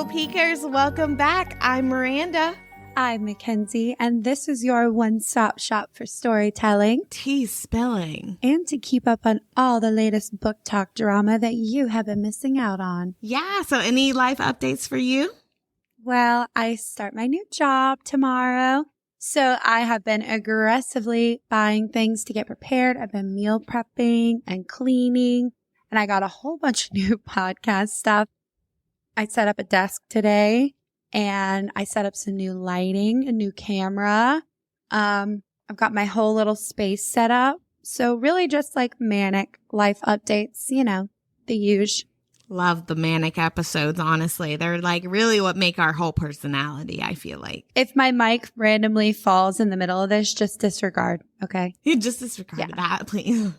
Hello, Peekers. Welcome back. I'm Miranda. I'm Mackenzie, and this is your one-stop shop for storytelling, tea spilling, and to keep up on all the latest book talk drama that you have been missing out on. Yeah, so any life updates for you? Well, I start my new job tomorrow, so I have been aggressively buying things to get prepared. I've been meal prepping and cleaning, and I got a whole bunch of new podcast stuff. I set up a desk today. And I set up some new lighting, a new camera. I've got my whole little space set up. So really just like manic life updates, the usual. Love the manic episodes, honestly. They're like really what make our whole personality, I feel like. If my mic randomly falls in the middle of this, just disregard, okay? You just disregard that, please.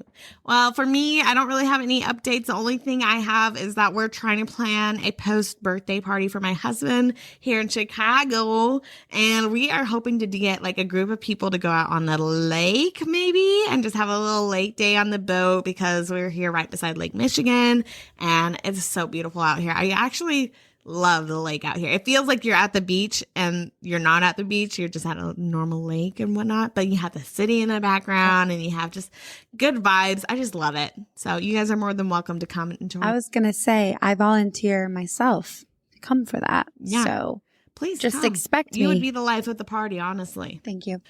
Well, for me, I don't really have any updates. The only thing I have is that we're trying to plan a post-birthday party for my husband here in Chicago. And we are hoping to get like a group of people to go out on the lake maybe and just have a little lake day on the boat because we're here right beside Lake Michigan. And it's so beautiful out here. I actually love the lake out here. It feels like you're at the beach and you're not at the beach. You're just at a normal lake and whatnot, but you have the city in the background and you have just good vibes. I just love it. So you guys are more than welcome to come and enjoy. I was going to say, I volunteer myself to come for that. Yeah. So please just come. expect me. You would be the life of the party, honestly. Thank you.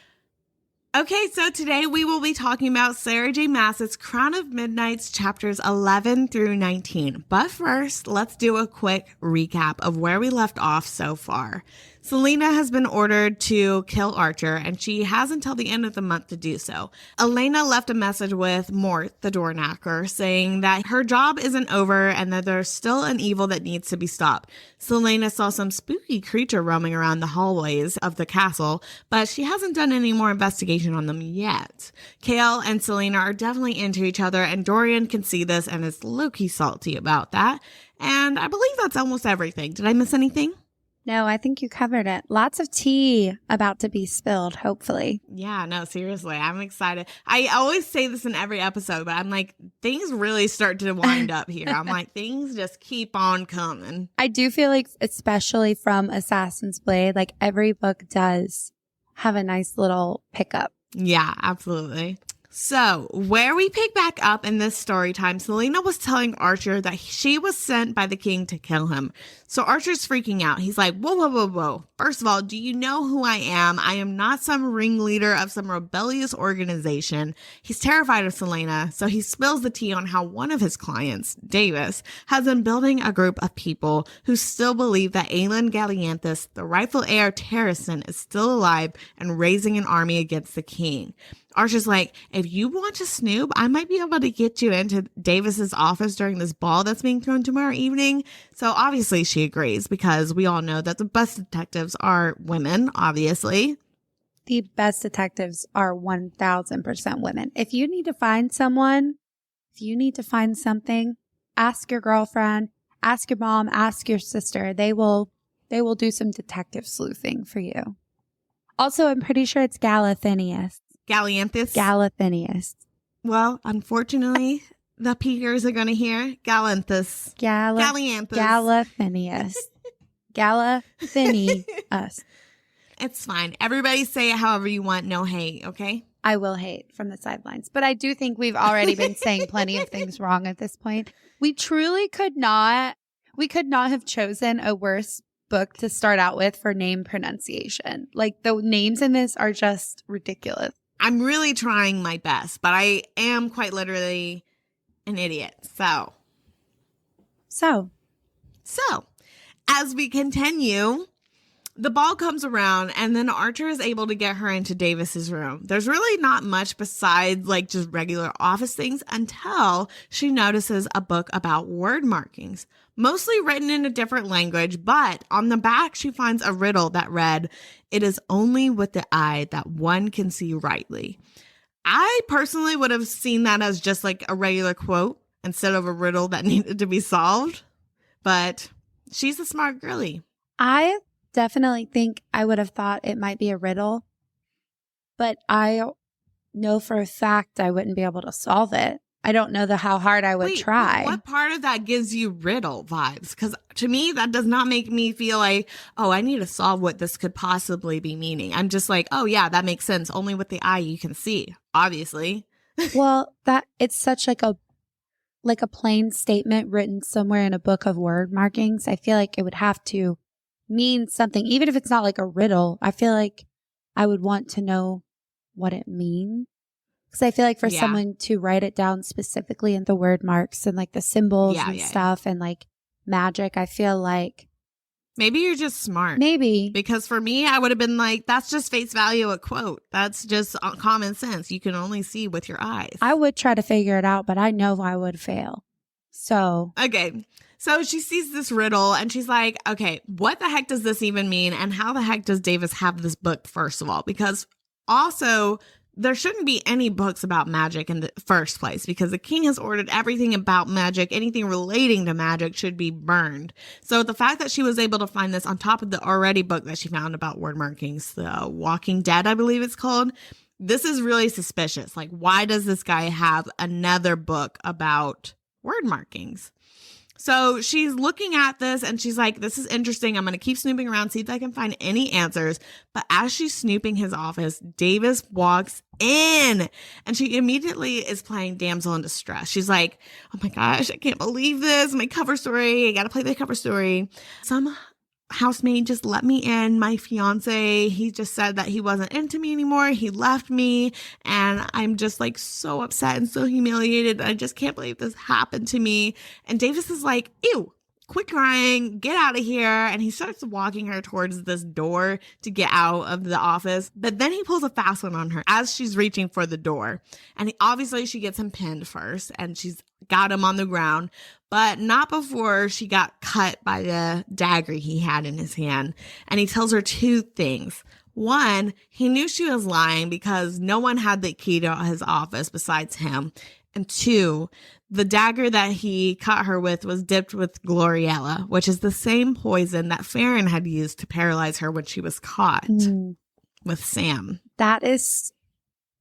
Okay, so today we will be talking about Sarah J. Maas's Crown of Midnight's chapters 11 through 19. But first, let's do a quick recap of where we left off so far. Celaena has been ordered to kill Archer, and she has until the end of the month to do so. Elena left a message with Mort, the door knocker, saying that her job isn't over and that there's still an evil that needs to be stopped. Celaena saw some spooky creature roaming around the hallways of the castle, but she hasn't done any more investigation on them yet. Chaol and Celaena are definitely into each other, and Dorian can see this and is low-key salty about that. And I believe that's almost everything. Did I miss anything? No, I think you covered it. Lots of tea about to be spilled, hopefully. Yeah, no, seriously. I'm excited. I always say this in every episode, but I'm like, things really start to wind up here. I'm like, things just keep on coming. I do feel like, especially from Assassin's Blade, like every book does have a nice little pickup. Yeah, absolutely. So, where we pick back up in this story time, Celaena was telling Archer that she was sent by the king to kill him. So Archer's freaking out. He's like, whoa, whoa, whoa, whoa. First of all, do you know who I am? I am not some ringleader of some rebellious organization. He's terrified of Celaena, so he spills the tea on how one of his clients, Davis, has been building a group of people who still believe that Aelin Gallianthus, the rightful heir of Terrasen, is still alive and raising an army against the king. Archer's like, if you want to snoop, I might be able to get you into Davis's office during this ball that's being thrown tomorrow evening. So obviously she agrees because we all know that the best detectives are women, obviously. The best detectives are 1000% women. If you need to find someone, if you need to find something, ask your girlfriend, ask your mom, ask your sister. They will do some detective sleuthing for you. Also, I'm pretty sure it's Gallianthus. Gallianthus. Well, unfortunately, the peekers are going to hear Gallianthus. Gallianthus. Gallianthus. It's fine. Everybody say it however you want. No hate, okay? I will hate from the sidelines. But I do think we've already been saying plenty of things wrong at this point. We truly could not have chosen a worse book to start out with for name pronunciation. Like the names in this are just ridiculous. I'm really trying my best, but I am quite literally an idiot. So, as we continue, the ball comes around and then Archer is able to get her into Davis's room. There's really not much besides like just regular office things until she notices a book about word markings, mostly written in a different language, but on the back she finds a riddle that read, "It is only with the eye that one can see rightly." I personally would have seen that as just like a regular quote instead of a riddle that needed to be solved, but she's a smart girly. I definitely think I would have thought it might be a riddle, but I know for a fact I wouldn't be able to solve it. I don't know how hard I would try. What part of that gives you riddle vibes? Because to me, that does not make me feel like, oh, I need to solve what this could possibly be meaning. I'm just like, oh, yeah, that makes sense. Only with the eye you can see, obviously. Well, that it's such like a plain statement written somewhere in a book of word markings. I feel like it would have to mean something, even if it's not like a riddle. I feel like I would want to know what it means. Because I feel like for someone to write it down specifically in the word marks and like the symbols and stuff and like magic, I feel like maybe you're just smart. Maybe. Because for me, I would have been like, that's just face value a quote. That's just common sense. You can only see with your eyes. I would try to figure it out, but I know I would fail. So. Okay. So she sees this riddle and she's like, okay, what the heck does this even mean? And how the heck does Davis have this book, first of all? Because also, there shouldn't be any books about magic in the first place because the king has ordered everything about magic, anything relating to magic should be burned. So the fact that she was able to find this on top of the already book that she found about word markings, the Walking Dead, I believe it's called, this is really suspicious. Like, why does this guy have another book about word markings? So she's looking at this and she's like, this is interesting. I'm going to keep snooping around, see if I can find any answers. But as she's snooping his office, Davis walks in and she immediately is playing damsel in distress. She's like, oh my gosh, I can't believe this. My cover story. I got to play the cover story. Some housemaid just let me in. My fiance, he just said that he wasn't into me anymore. He left me and I'm just like so upset and so humiliated. I just can't believe this happened to me. And Davis is like, ew, quit crying, get out of here. And he starts walking her towards this door to get out of the office. But then he pulls a fast one on her as she's reaching for the door. And obviously she gets him pinned first and she's got him on the ground, but not before she got cut by the dagger he had in his hand. And he tells her two things. One, he knew she was lying because no one had the key to his office besides him. And two, the dagger that he cut her with was dipped with Gloriella, which is the same poison that Farron had used to paralyze her when she was caught with Sam. That is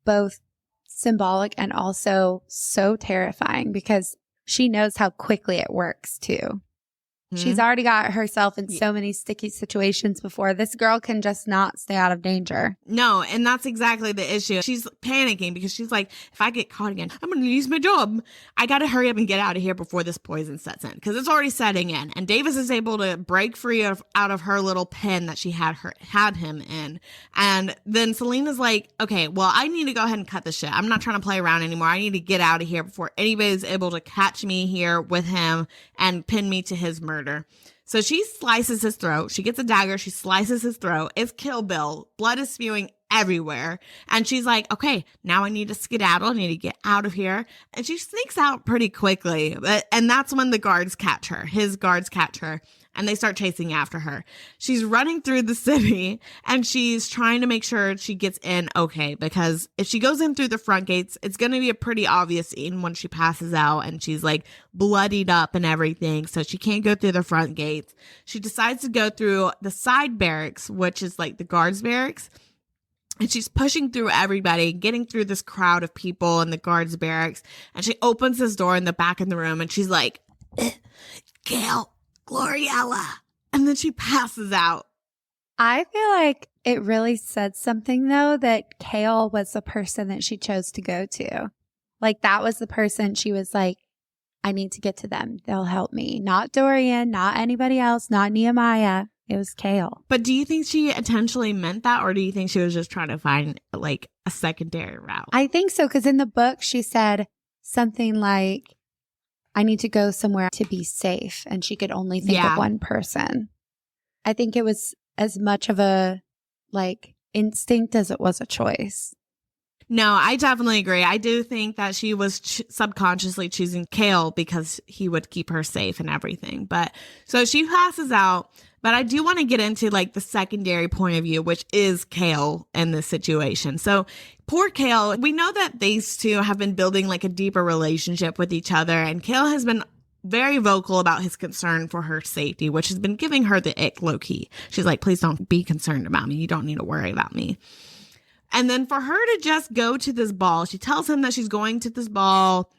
both symbolic and also so terrifying because she knows how quickly it works too. She's already got herself in so many sticky situations before. This girl can just not stay out of danger. No, and that's exactly the issue. She's panicking because she's like, if I get caught again, I'm going to lose my job. I got to hurry up and get out of here before this poison sets in because it's already setting in. And Davis is able to break free out of her little pen that she had him in. And then Celaena's like, okay, well, I need to go ahead and cut this shit. I'm not trying to play around anymore. I need to get out of here before anybody's able to catch me here with him and pin me to his murder. So she slices his throat. She gets a dagger. She slices his throat. It's Kill Bill. Blood is spewing everywhere. And she's like, okay, now I need to skedaddle. I need to get out of here. And she sneaks out pretty quickly. And that's when the guards catch her. His guards catch her. And they start chasing after her. She's running through the city and she's trying to make sure she gets in okay. Because if she goes in through the front gates, it's going to be a pretty obvious scene when she passes out and she's like bloodied up and everything. So she can't go through the front gates. She decides to go through the side barracks, which is like the guards barracks. And she's pushing through everybody, getting through this crowd of people in the guards barracks. And she opens this door in the back of the room and she's like, Gail. Gloriella. And then she passes out. I feel like it really said something, though, that Chaol was the person that she chose to go to. Like, that was the person she was like, I need to get to them. They'll help me. Not Dorian, not anybody else, not Nehemia. It was Chaol. But do you think she intentionally meant that, or do you think she was just trying to find, like, a secondary route? I think so, because in the book, she said something like, I need to go somewhere to be safe. And she could only think of one person. I think it was as much of a like instinct as it was a choice. No, I definitely agree. I do think that she was subconsciously choosing Chaol because he would keep her safe and everything. But so she passes out. But I do want to get into like the secondary point of view, which is Chaol in this situation. So poor Chaol, we know that these two have been building like a deeper relationship with each other. And Chaol has been very vocal about his concern for her safety, which has been giving her the ick low key. She's like, please don't be concerned about me. You don't need to worry about me. And then for her to just go to this ball, she tells him that she's going to this ball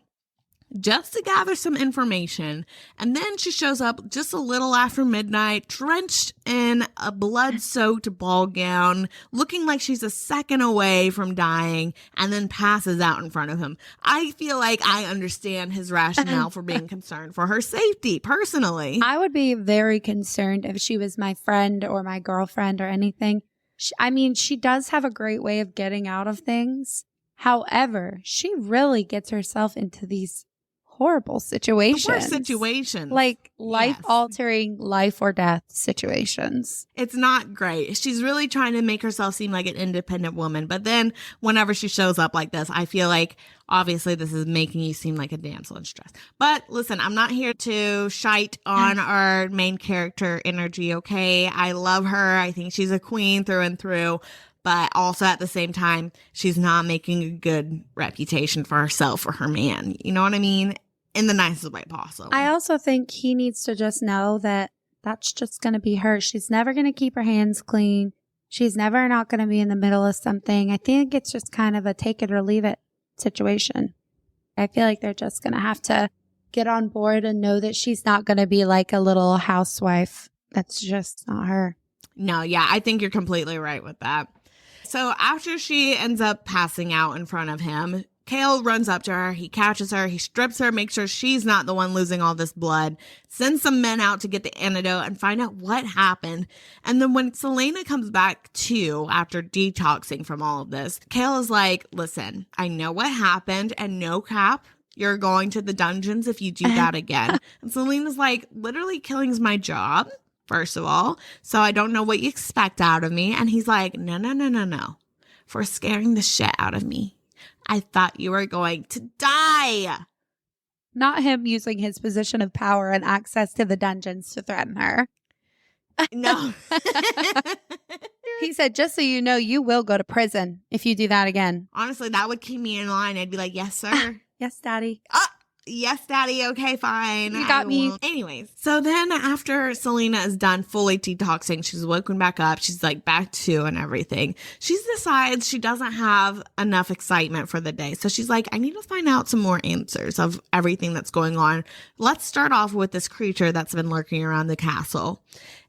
just to gather some information. And then she shows up just a little after midnight, drenched in a blood-soaked ball gown, looking like she's a second away from dying, and then passes out in front of him. I feel like I understand his rationale for being concerned for her safety, personally. I would be very concerned if she was my friend or my girlfriend or anything. She does have a great way of getting out of things. However, she really gets herself into these horrible situations. Worse situations. Like life-altering, life or death situations. It's not great. She's really trying to make herself seem like an independent woman. But then whenever she shows up like this, I feel like obviously this is making you seem like a damsel in distress. But listen, I'm not here to shite on our main character energy, okay? I love her. I think she's a queen through and through. But also at the same time, she's not making a good reputation for herself or her man. You know what I mean? In the nicest way possible. I also think he needs to just know that that's just going to be her. She's never going to keep her hands clean. She's never not going to be in the middle of something. I think it's just kind of a take it or leave it situation. I feel like they're just going to have to get on board and know that she's not going to be like a little housewife. That's just not her. No, yeah, I think you're completely right with that. So after she ends up passing out in front of him, Chaol runs up to her, he catches her, he strips her, makes sure she's not the one losing all this blood, sends some men out to get the antidote and find out what happened. And then when Celaena comes back too, after detoxing from all of this, Chaol is like, listen, I know what happened and no cap, you're going to the dungeons if you do that again. And Celaena's like, literally killing's my job, first of all, so I don't know what you expect out of me. And he's like, no, for scaring the shit out of me. I thought you were going to die. Not him using his position of power and access to the dungeons to threaten her. No. He said, just so you know, you will go to prison if you do that again. Honestly, that would keep me in line. I'd be like, yes, sir. Yes, Daddy. Yes, Daddy. Okay, fine. You got me. Anyways, so then after Celaena is done fully detoxing, she's woken back up. She's like back to and everything. She decides she doesn't have enough excitement for the day. So she's like, I need to find out some more answers of everything that's going on. Let's start off with this creature that's been lurking around the castle.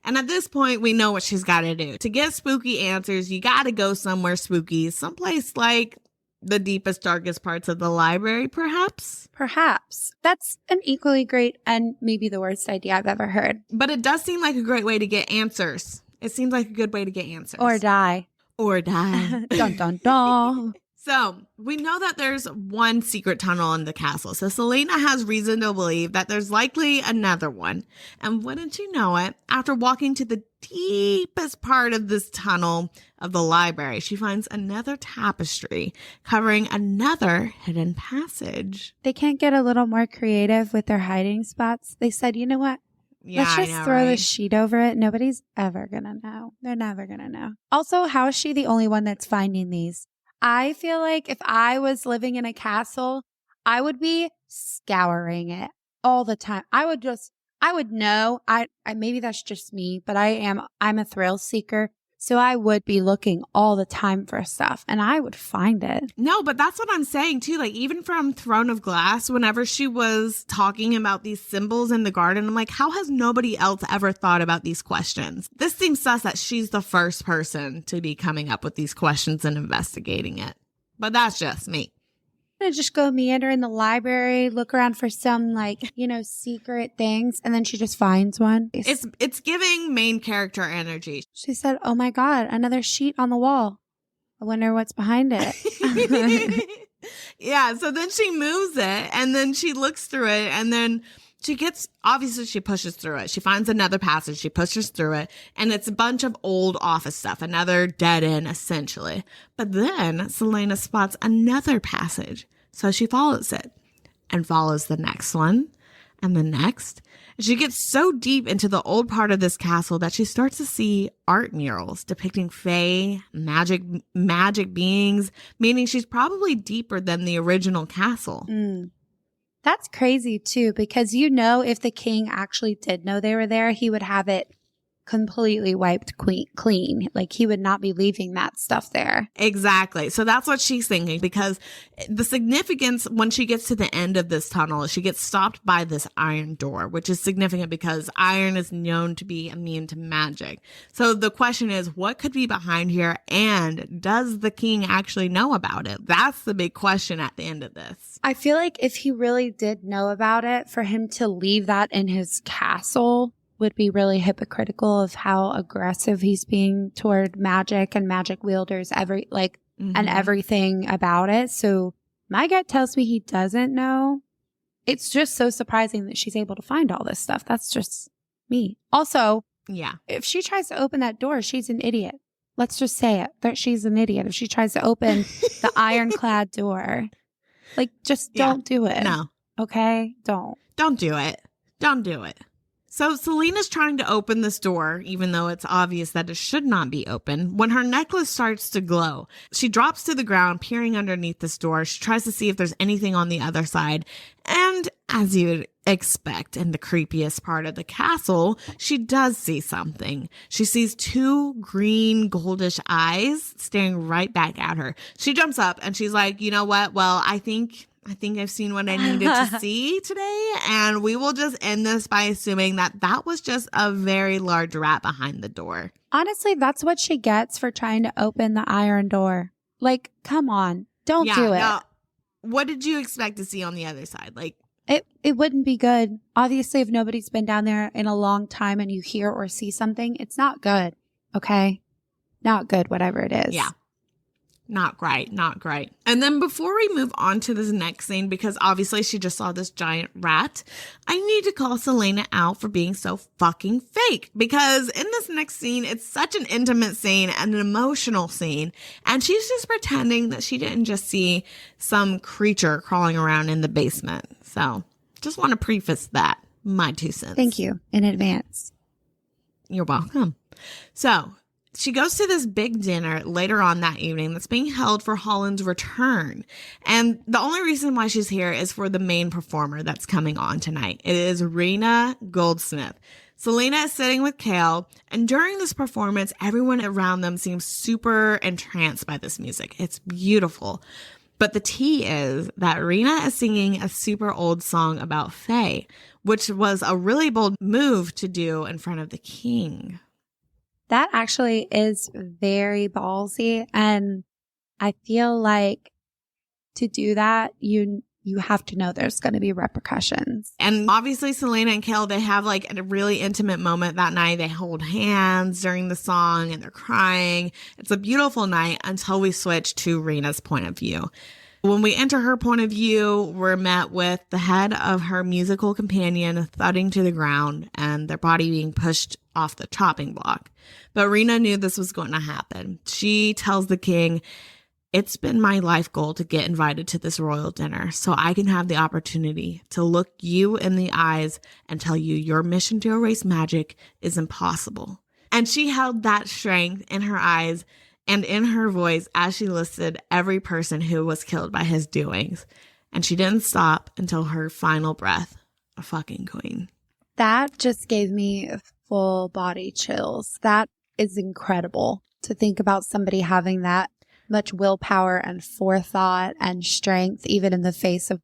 And at this point, we know what she's got to do. To get spooky answers, you got to go somewhere spooky, someplace like the deepest, darkest parts of the library, perhaps? Perhaps. That's an equally great and maybe the worst idea I've ever heard. But it does seem like a great way to get answers. It seems like a good way to get answers. Or die. Or die. Dun, dun, dun. So, we know that there's one secret tunnel in the castle. So, Celaena has reason to believe that there's likely another one. And wouldn't you know it, after walking to the deepest part of this tunnel of the library, she finds another tapestry covering another hidden passage. They can't get a little more creative with their hiding spots. They said, you know what? Yeah, let's just throw this sheet over it. Nobody's ever going to know. They're never going to know. Also, how is she the only one that's finding these? I feel like if I was living in a castle, I would be scouring it all the time. I would know. I maybe that's just me, but I'm a thrill seeker. So I would be looking all the time for stuff and I would find it. No, but that's what I'm saying too. Like even from Throne of Glass, whenever she was talking about these symbols in the garden, I'm like, how has nobody else ever thought about these questions? This seems sus that she's the first person to be coming up with these questions and investigating it. But that's just me. I'm gonna just go meander in the library, look around for some secret things, and then she just finds one. It's giving main character energy. She said, "Oh my God, another sheet on the wall. I wonder what's behind it." Yeah, so then she moves it, and then she looks through it, and then she pushes through it. She finds another passage, she pushes through it, and it's a bunch of old office stuff, another dead end, essentially. But then Celaena spots another passage, so she follows it, and follows the next one, and the next. She gets so deep into the old part of this castle that she starts to see art murals depicting fae, magic beings, meaning she's probably deeper than the original castle. That's crazy too, because if the king actually did know they were there, he would have it completely wiped clean. Like he would not be leaving that stuff there. Exactly. So that's what she's thinking, because the significance when she gets to the end of this tunnel is she gets stopped by this iron door, which is significant because iron is known to be immune to magic. So the question is, what could be behind here, and does the king actually know about it? That's the big question at the end of this. I feel like if he really did know about it, for him to leave that in his castle would be really hypocritical of how aggressive he's being toward magic and magic wielders, and everything about it. So my gut tells me he doesn't know. It's just so surprising that she's able to find all this stuff. That's just me. Also, yeah, if she tries to open that door, she's an idiot. Let's just say it, that she's an idiot. If she tries to open the ironclad door, like, just don't do it. No. Okay? Don't do it. Don't do it. So Celaena's trying to open this door, even though it's obvious that it should not be open, when her necklace starts to glow. She drops to the ground, peering underneath this door. She tries to see if there's anything on the other side. And as you'd expect in the creepiest part of the castle, she does see something. She sees two green goldish eyes staring right back at her. She jumps up and she's like, you know what? Well, I think I've seen what I needed to see today, and we will just end this by assuming that that was just a very large rat behind the door. Honestly, that's what she gets for trying to open the iron door. Like, come on. Don't do it. Now, what did you expect to see on the other side? Like, it wouldn't be good. Obviously, if nobody's been down there in a long time and you hear or see something, it's not good. Okay? Not good, whatever it is. Yeah. Not great. And then before we move on to this next scene, because obviously she just saw this giant rat, I need to call Celaena out for being so fucking fake. Because in this next scene, it's such an intimate scene and an emotional scene. And she's just pretending that she didn't just see some creature crawling around in the basement. So just want to preface that. My 2 cents. Thank you in advance. You're welcome. So she goes to this big dinner later on that evening that's being held for Holland's return. And the only reason why she's here is for the main performer that's coming on tonight. It is Rena Goldsmith. Celaena is sitting with Chaol, and during this performance, everyone around them seems super entranced by this music. It's beautiful. But the tea is that Rena is singing a super old song about Fae, which was a really bold move to do in front of the king. That actually is very ballsy. And I feel like to do that, you have to know there's going to be repercussions. And obviously Celaena and Chaol, they have like a really intimate moment that night. They hold hands during the song and they're crying. It's a beautiful night until we switch to Rena's point of view. When we enter her point of view, we're met with the head of her musical companion thudding to the ground and their body being pushed off the chopping block. But Rena knew this was going to happen. She tells the king, "It's been my life goal to get invited to this royal dinner so I can have the opportunity to look you in the eyes and tell you your mission to erase magic is impossible." And she held that strength in her eyes and in her voice as she listed every person who was killed by his doings. And she didn't stop until her final breath. A fucking queen. That just gave me full body chills. That is incredible to think about somebody having that much willpower and forethought and strength, even in the face of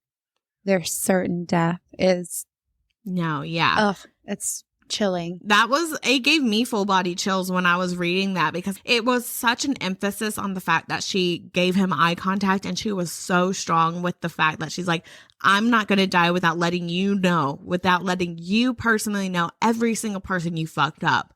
their certain death, is. No, yeah. Ugh, it's chilling. It gave me full body chills when I was reading that, because it was such an emphasis on the fact that she gave him eye contact, and she was so strong with the fact that she's like, I'm not going to die without letting you know, without letting you personally know every single person you fucked up.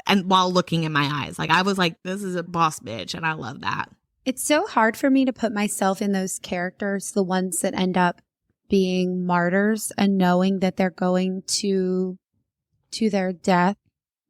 And while looking in my eyes, like I was like, this is a boss bitch. And I love that. It's so hard for me to put myself in those characters, the ones that end up being martyrs and knowing that they're going to their death,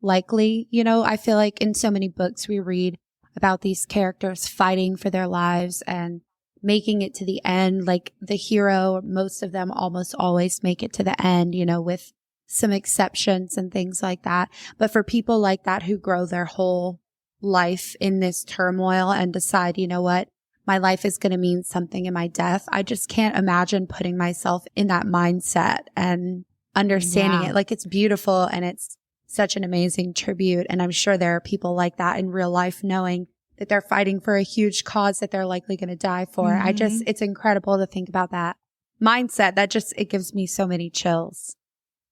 likely. You know, I feel like in so many books we read about these characters fighting for their lives and making it to the end. Like the hero, most of them almost always make it to the end, you know, with some exceptions and things like that. But for people like that who grow their whole life in this turmoil and decide, you know what, my life is going to mean something in my death, I just can't imagine putting myself in that mindset and understanding it. Like, it's beautiful and it's such an amazing tribute. And I'm sure there are people like that in real life, knowing that they're fighting for a huge cause that they're likely going to die for. It's incredible to think about that mindset. It gives me so many chills.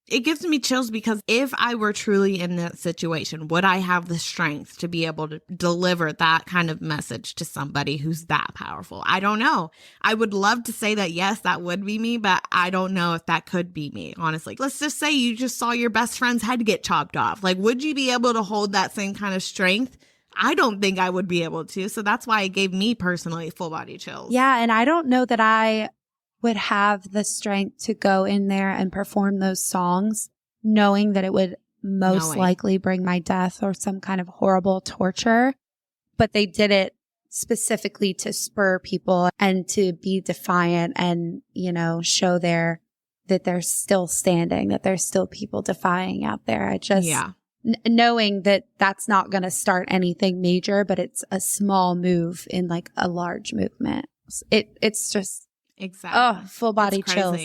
It gives me chills because if I were truly in that situation, would I have the strength to be able to deliver that kind of message to somebody who's that powerful? I don't know. I would love to say that, yes, that would be me, but I don't know if that could be me, honestly. Let's just say you just saw your best friend's head get chopped off. Like, would you be able to hold that same kind of strength? I don't think I would be able to. So that's why it gave me personally full body chills. Yeah. And I don't know that I would have the strength to go in there and perform those songs, knowing that it would most likely bring my death or some kind of horrible torture. But they did it specifically to spur people and to be defiant and, show that they're still standing, that there's still people defying out there. Knowing that that's not going to start anything major, but it's a small move in like a large movement. It's just... Exactly. Full body chills.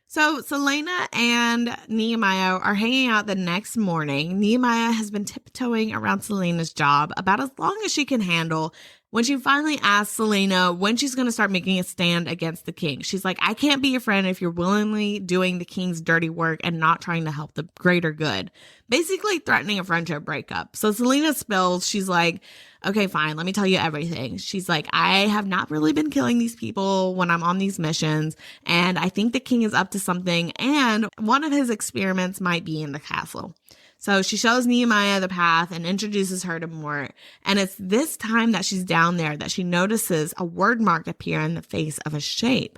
So Celaena and Nehemia are hanging out the next morning. Nehemia has been tiptoeing around Celaena's job about as long as she can handle when she finally asks Celaena when she's going to start making a stand against the king. She's like, I can't be your friend if you're willingly doing the king's dirty work and not trying to help the greater good. Basically threatening a friendship breakup. So Celaena spills. She's like, okay, fine. Let me tell you everything. She's like, I have not really been killing these people when I'm on these missions. And I think the king is up to something. And one of his experiments might be in the castle. So she shows Nehemia the path and introduces her to Mort. And it's this time that she's down there that she notices a word mark appear in the face of a shape.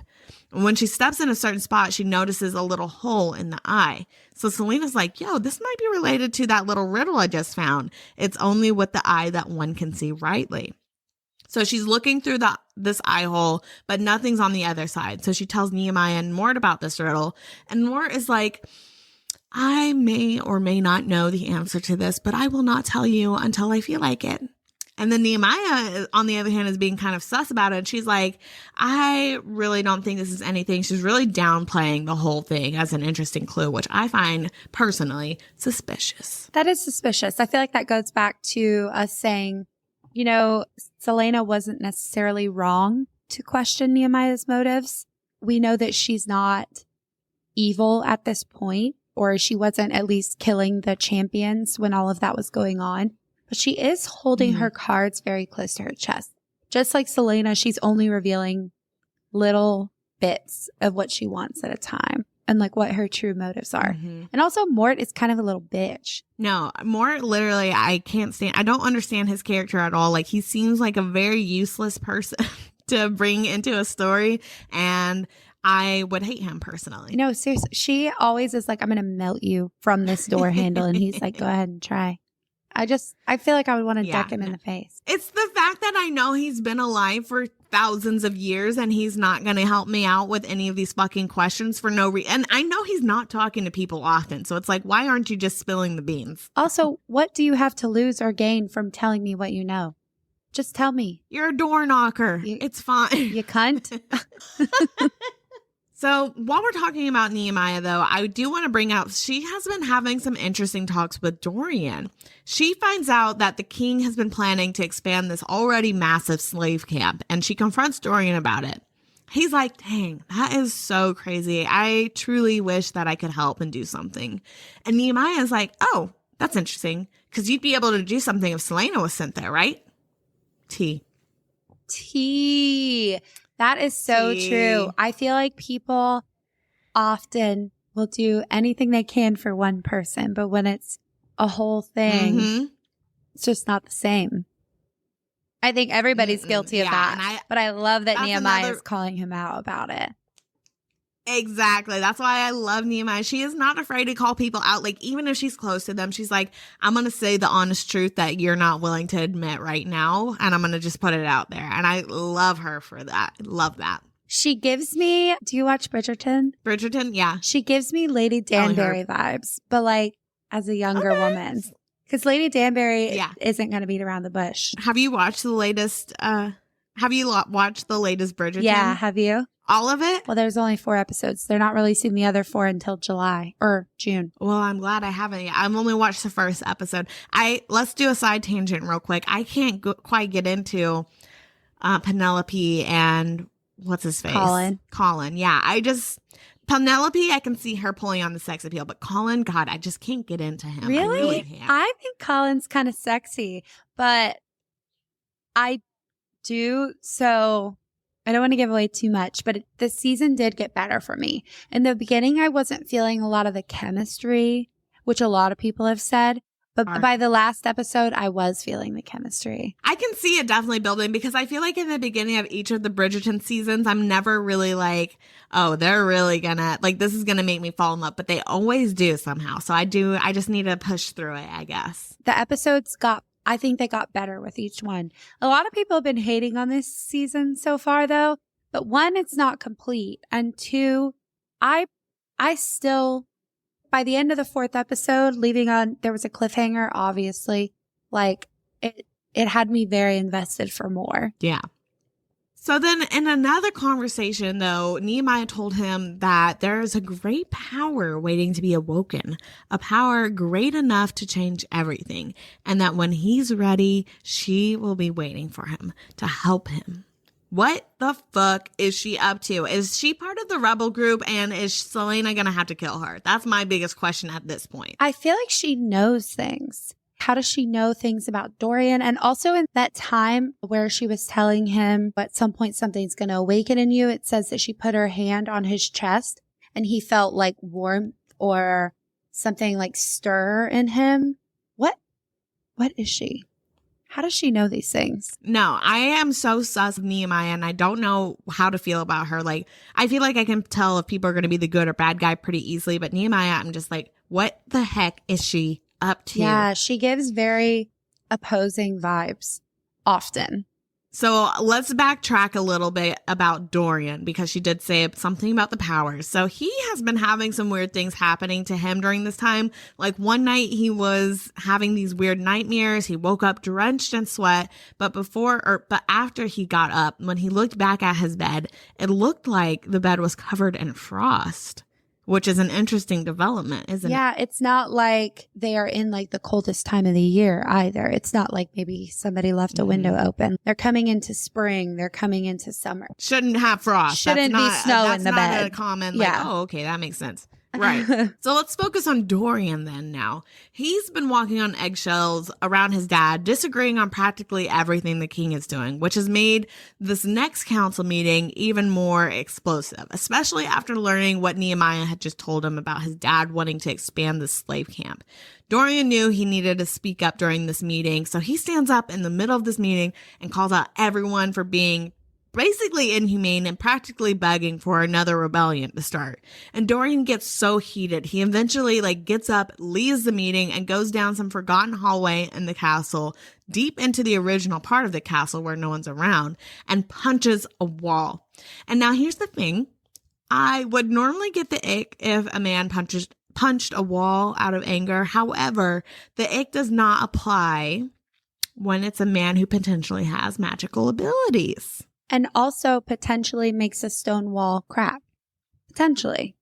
And when she steps in a certain spot, she notices a little hole in the eye. So Celaena's like, yo, this might be related to that little riddle I just found. It's only with the eye that one can see rightly. So she's looking through this eye hole, but nothing's on the other side. So she tells Nehemia and Mort about this riddle. And Mort is like, I may or may not know the answer to this, but I will not tell you until I feel like it. And then Nehemia, on the other hand, is being kind of sus about it. And she's like, I really don't think this is anything. She's really downplaying the whole thing as an interesting clue, which I find personally suspicious. That is suspicious. I feel like that goes back to us saying, Celaena wasn't necessarily wrong to question Nehemia's motives. We know that she's not evil at this point, or she wasn't at least killing the champions when all of that was going on. But she is holding her cards very close to her chest. Just like Celaena, she's only revealing little bits of what she wants at a time and like what her true motives are. And also Mort is kind of a little bitch. No, Mort literally, I don't understand his character at all. Like, he seems like a very useless person to bring into a story, and I would hate him personally. No, seriously. She always is like, I'm going to melt you from this door handle. And he's like, go ahead and try. I feel like I would want to deck him in the face. It's the fact that I know he's been alive for thousands of years and he's not going to help me out with any of these fucking questions for no reason. And I know he's not talking to people often. So it's like, why aren't you just spilling the beans? Also, what do you have to lose or gain from telling me what you know? Just tell me. You're a door knocker. It's fine. You cunt. So while we're talking about Nehemia, though, I do want to bring out, she has been having some interesting talks with Dorian. She finds out that the king has been planning to expand this already massive slave camp, and she confronts Dorian about it. He's like, dang, that is so crazy. I truly wish that I could help and do something. And Nehemia is like, oh, that's interesting, because you'd be able to do something if Celaena was sent there, right? T. That is so true. I feel like people often will do anything they can for one person, but when it's a whole thing, it's just not the same. I think everybody's guilty of that. But I love that Nehemia is calling him out about it. Exactly. That's why I love Nehemia. She is not afraid to call people out. Like, even if she's close to them, she's like, I'm going to say the honest truth that you're not willing to admit right now. And I'm going to just put it out there. And I love her for that. Love that. She gives me, do you watch Bridgerton? Bridgerton, yeah. She gives me Lady Danbury vibes, but like as a younger woman. Because Lady Danbury isn't going to beat around the bush. Have you watched the latest Have you watched the latest Bridgerton? Yeah, have you? All of it? Well, there's only 4 episodes. They're not releasing the other 4 until July or June. Well, I'm glad I haven't yet. I've only watched the first episode. Let's do a side tangent real quick. I can't quite get into Penelope and what's his face? Colin. Yeah, Penelope, I can see her pulling on the sex appeal, but Colin, God, I just can't get into him. Really? I really can't. I think Colin's kind of sexy, but I do. So I don't want to give away too much, but the season did get better for me. In the beginning, I wasn't feeling a lot of the chemistry, which a lot of people have said. But by the last episode, I was feeling the chemistry. I can see it definitely building because I feel like in the beginning of each of the Bridgerton seasons, I'm never really like, oh, they're really gonna, like, this is gonna make me fall in love. But they always do somehow. So I just need to push through it, I guess. The episodes I think they got better with each one. A lot of people have been hating on this season so far, though. But 1, it's not complete. And 2, I still... By the end of the 4th episode, there was a cliffhanger, obviously. Like, it had me very invested for more. Yeah. So then in another conversation, though, Nehemia told him that there is a great power waiting to be awoken, a power great enough to change everything, and that when he's ready, she will be waiting for him to help him. What the fuck is she up to? Is she part of the rebel group, and is Celaena going to have to kill her? That's my biggest question at this point. I feel like she knows things. How does she know things about Dorian? And also in that time where she was telling him at some point something's going to awaken in you, it says that she put her hand on his chest and he felt like warmth or something like stir in him. What is she? How does she know these things? No, I am so sus of Nehemia, and I don't know how to feel about her. Like, I feel like I can tell if people are going to be the good or bad guy pretty easily, but Nehemia, I'm just like, what the heck is she up to? Yeah, she gives very opposing vibes often. So let's backtrack a little bit about Dorian, because she did say something about the powers. So he has been having some weird things happening to him during this time. Like one night he was having these weird nightmares. He woke up drenched in sweat, but after he got up, when he looked back at his bed, it looked like the bed was covered in frost, which is an interesting development, isn't it? Yeah, it's not like they are in like the coldest time of the year either. It's not like maybe somebody left a window open. They're coming into spring. They're coming into summer. Shouldn't have frost. Shouldn't be snow in the bed. That's not a common, like, oh, okay, that makes sense. Right. So let's focus on Dorian then now. He's been walking on eggshells around his dad, disagreeing on practically everything the king is doing, which has made this next council meeting even more explosive, especially after learning what Nehemia had just told him about his dad wanting to expand the slave camp. Dorian knew he needed to speak up during this meeting, so he stands up in the middle of this meeting and calls out everyone for being basically inhumane and practically begging for another rebellion to start. And Dorian gets so heated, he eventually gets up, leaves the meeting, and goes down some forgotten hallway in the castle, deep into the original part of the castle where no one's around, and punches a wall. And now here's the thing. I would normally get the ick if a man punched a wall out of anger. However, the ick does not apply when it's a man who potentially has magical abilities. And also potentially makes a stone wall crack. Potentially.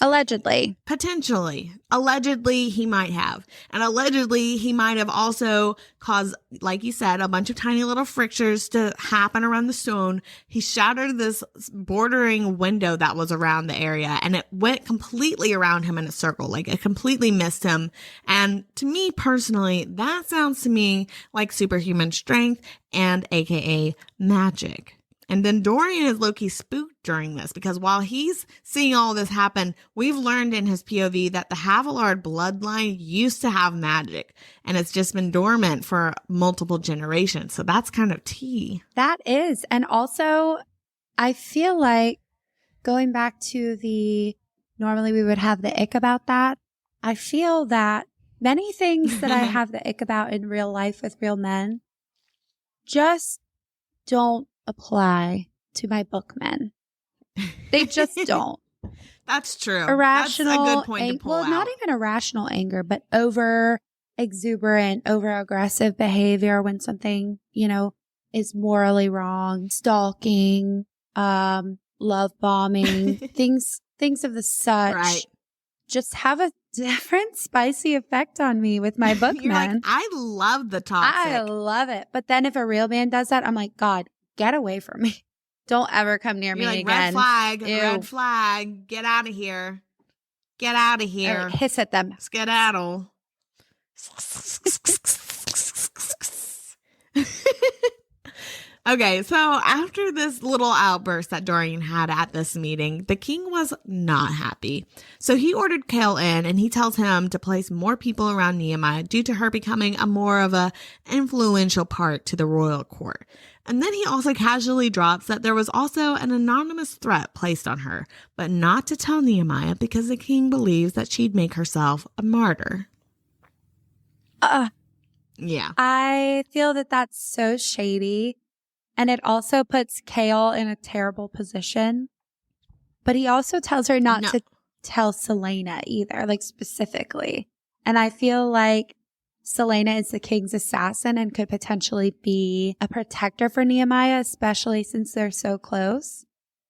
Allegedly. Potentially. Allegedly, he might have. And allegedly, he might have also caused, like you said, a bunch of tiny little fractures to happen around the stone. He shattered this bordering window that was around the area, and it went completely around him in a circle. Like, it completely missed him. And to me personally, that sounds to me like superhuman strength and AKA magic. And then Dorian is low-key spooked during this because while he's seeing all this happen, we've learned in his POV that the Havillard bloodline used to have magic, and it's just been dormant for multiple generations. So that's kind of tea. That is. And also, I feel like going back to normally we would have the ick about that. I feel that many things that I have the ick about in real life with real men just don't apply to my bookmen. They just don't. That's true. Irrational. That's a good point to pull out. Not even irrational anger, but over exuberant, over aggressive behavior when something, is morally wrong, stalking, love bombing, things of the such. Right. Just have a different spicy effect on me with my book, You're man. like, I love the toxic. I love it. But then if a real man does that, I'm like, God, get away from me. Don't ever come near You're me like, again. red flag, get out of here. Get out of here. Hiss at them. Skedaddle. Okay, so after this little outburst that Dorian had at this meeting, the king was not happy. So he ordered Chaol in, and he tells him to place more people around Nehemia due to her becoming a more of a influential part to the royal court. And then he also casually drops that there was also an anonymous threat placed on her, but not to tell Nehemia because the king believes that she'd make herself a martyr. Yeah. I feel that that's so shady. And it also puts Chaol in a terrible position. But he also tells her not to tell Celaena either, like specifically. And I feel like Celaena is the king's assassin and could potentially be a protector for Nehemia, especially since they're so close.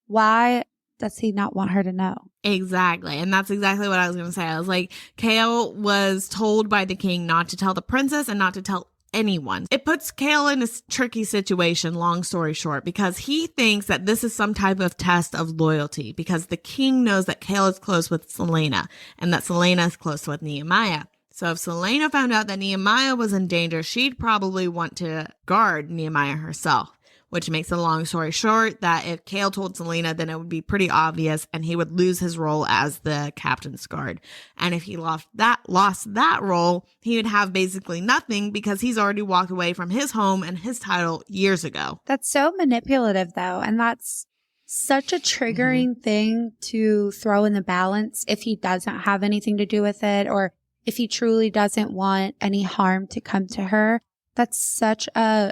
Why does he not want her to know? Exactly. And that's exactly what I was going to say. I was like, Chaol was told by the king not to tell the princess and not to tell anyone. It puts Chaol in a tricky situation, long story short, because he thinks that this is some type of test of loyalty because the king knows that Chaol is close with Celaena and that Celaena is close with Nehemia. So if Celaena found out that Nehemia was in danger, she'd probably want to guard Nehemia herself, which makes a long story short that if Chaol told Celaena, then it would be pretty obvious and he would lose his role as the captain's guard. And if he lost that role, he would have basically nothing because he's already walked away from his home and his title years ago. That's so manipulative though. And that's such a triggering thing to throw in the balance if he doesn't have anything to do with it or if he truly doesn't want any harm to come to her. That's such a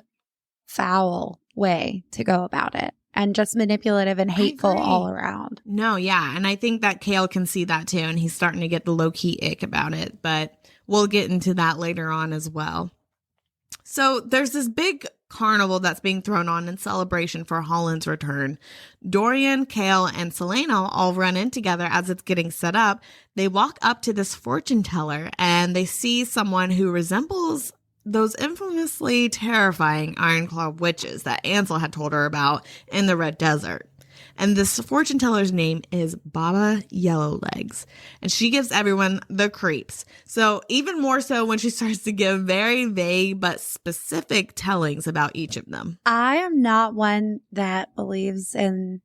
foul way to go about it and just manipulative and hateful all around. No, yeah. And I think that Chaol can see that too. And he's starting to get the low-key ick about it. But we'll get into that later on as well. So there's this big carnival that's being thrown on in celebration for Holland's return. Dorian, Chaol, and Celaena all run in together as it's getting set up. They walk up to this fortune teller and they see someone who resembles those infamously terrifying iron-clawed witches that Ansel had told her about in the Red Desert. And this fortune teller's name is Baba Yellowlegs. And she gives everyone the creeps. So even more so when she starts to give very vague but specific tellings about each of them. I am not one that believes in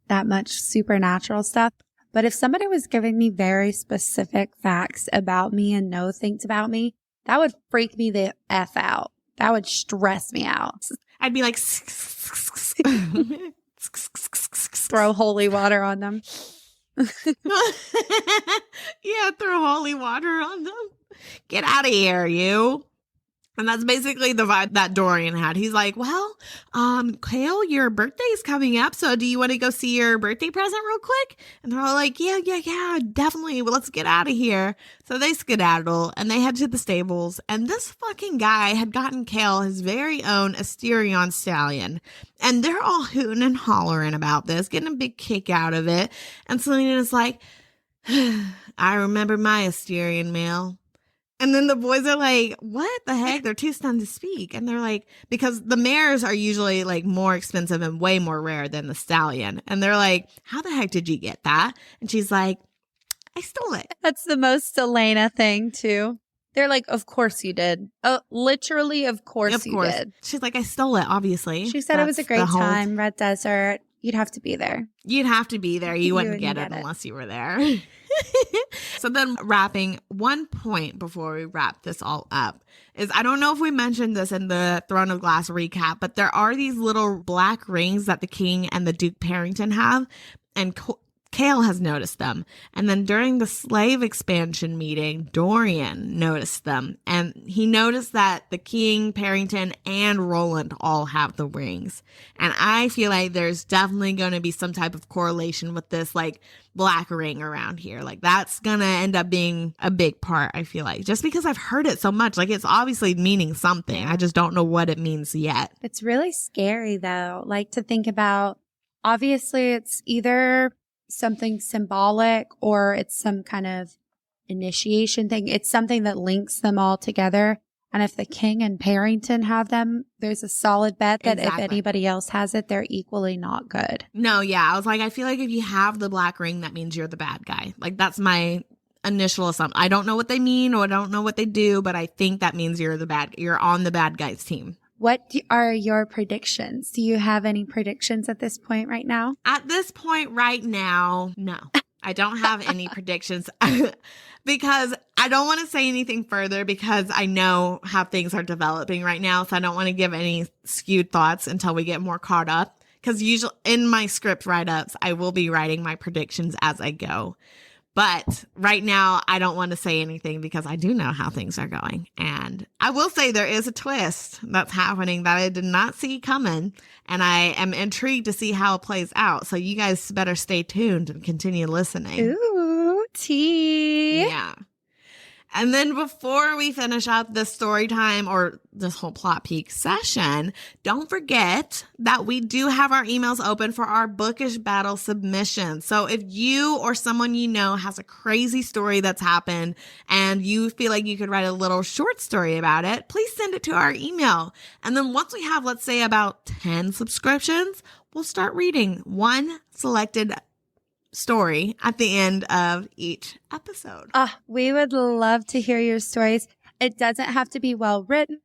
that much supernatural stuff. But if somebody was giving me very specific facts about me and know things about me, that would freak me the F out. That would stress me out. I'd be like, throw holy water on them. Yeah, throw holy water on them. Get out of here, you. And that's basically the vibe that Dorian had. He's like, well, Chaol, your birthday's coming up. So do you want to go see your birthday present real quick? And they're all like, yeah, definitely. Well, let's get out of here. So they skedaddle and they head to the stables. And this fucking guy had gotten Chaol his very own Asterion stallion. And they're all hooting and hollering about this, getting a big kick out of it. And Celaena's like, I remember my Asterion male. And then the boys are like, what the heck? They're too stunned to speak. And they're like, because the mares are usually like more expensive and way more rare than the stallion. And they're like, how the heck did you get that? And she's like, I stole it. That's the most Celaena thing too. They're like, of course you did. Oh, literally, of course you did. She's like, I stole it, obviously. She said it was a great time, Red Desert. You'd have to be there. You'd have to be there. You wouldn't get it unless you were there. So then wrapping one point before we wrap this all up is, I don't know if we mentioned this in the Throne of Glass recap, but there are these little black rings that the king and the Duke Parrington have. And Chaol has noticed them. And then during the slave expansion meeting, Dorian noticed them. And he noticed that the king, Parrington, and Roland all have the rings. And I feel like there's definitely going to be some type of correlation with this, like, black ring around here. Like, that's going to end up being a big part, I feel like. Just because I've heard it so much. Like, it's obviously meaning something. I just don't know what it means yet. It's really scary, though, like, to think about. Obviously, it's either something symbolic or it's some kind of initiation thing. It's something that links them all together. And if the king and Parrington have them, there's a solid bet that if anybody else has it, they're equally not good. No, yeah. I was like, I feel like if you have the black ring, that means you're the bad guy. Like, that's my initial assumption. I don't know what they mean or I don't know what they do, but I think that means you're on the bad guys team. What are your predictions? Do you have any predictions at this point right now? At this point right now, no. I don't have any predictions because I don't want to say anything further because I know how things are developing right now. So I don't want to give any skewed thoughts until we get more caught up. Because usually in my script write-ups, I will be writing my predictions as I go. But right now, I don't want to say anything because I do know how things are going. And I will say there is a twist that's happening that I did not see coming. And I am intrigued to see how it plays out. So you guys better stay tuned and continue listening. Ooh, tea. Yeah. And then before we finish up this story time or this whole plot peak session, don't forget that we do have our emails open for our bookish battle submissions. So if you or someone you know has a crazy story that's happened and you feel like you could write a little short story about it, please send it to our email. And then once we have, let's say, about 10 subscriptions, we'll start reading one selected story at the end of each episode. We would love to hear your stories. It doesn't have to be well written.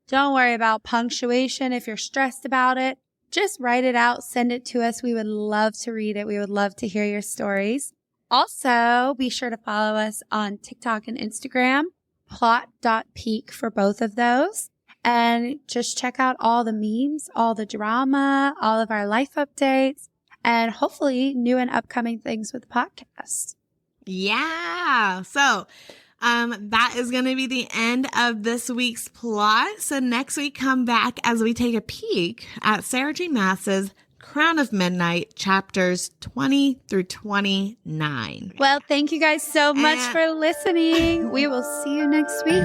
Don't worry about punctuation if you're stressed about it. Just write it out, send it to us. We would love to read it. We would love to hear your stories. Also, be sure to follow us on TikTok and Instagram, plot.peak for both of those. And just check out all the memes, all the drama, all of our life updates, and hopefully new and upcoming things with the podcast. Yeah. So that is going to be the end of this week's plot. So next week, come back as we take a peek at Sarah J. Maas's Crown of Midnight, chapters 20 through 29. Well, thank you guys so much for listening. We will see you next week.